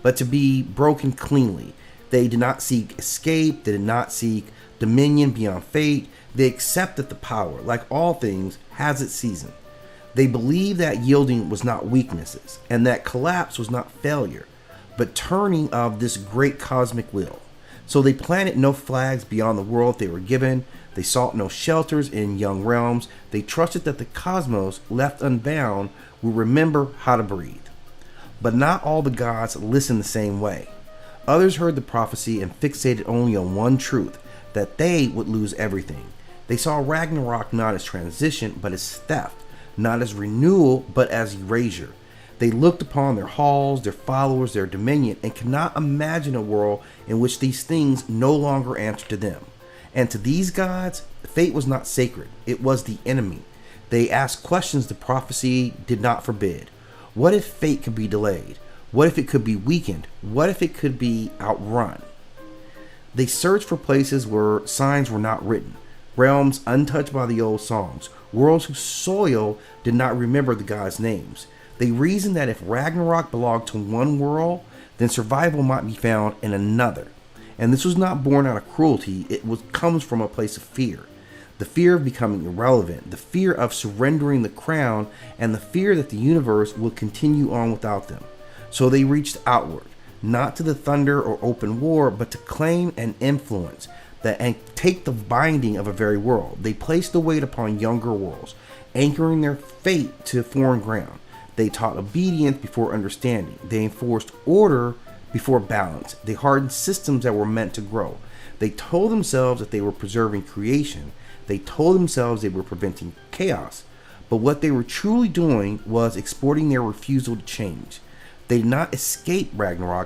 but to be broken cleanly. They did not seek escape, they did not seek dominion beyond fate. They accepted the power, like all things, has its season. They believed that yielding was not weaknesses, and that collapse was not failure, but turning of this great cosmic will. So they planted no flags beyond the world they were given. They sought no shelters in young realms. They trusted that the cosmos, left unbound, would remember how to breathe. But not all the gods listened the same way. Others heard the prophecy and fixated only on one truth, that they would lose everything. They saw Ragnarok not as transition, but as theft, not as renewal, but as erasure. They looked upon their halls, their followers, their dominion, and could not imagine a world in which these things no longer answered to them. And to these gods, fate was not sacred, it was the enemy. They asked questions the prophecy did not forbid. What if fate could be delayed? What if it could be weakened? What if it could be outrun? They searched for places where signs were not written, realms untouched by the old songs, worlds whose soil did not remember the gods' names. They reasoned that if Ragnarok belonged to one world, then survival might be found in another. And this was not born out of cruelty, comes from a place of fear. The fear of becoming irrelevant, the fear of surrendering the crown, and the fear that the universe will continue on without them. So they reached outward, not to the thunder or open war, but to claim and influence and take the binding of a very world. They placed the weight upon younger worlds, anchoring their fate to foreign ground. They taught obedience before understanding. They enforced order before balance. They hardened systems that were meant to grow. They told themselves that they were preserving creation. They told themselves they were preventing chaos. But what they were truly doing was exporting their refusal to change. They did not escape Ragnarok,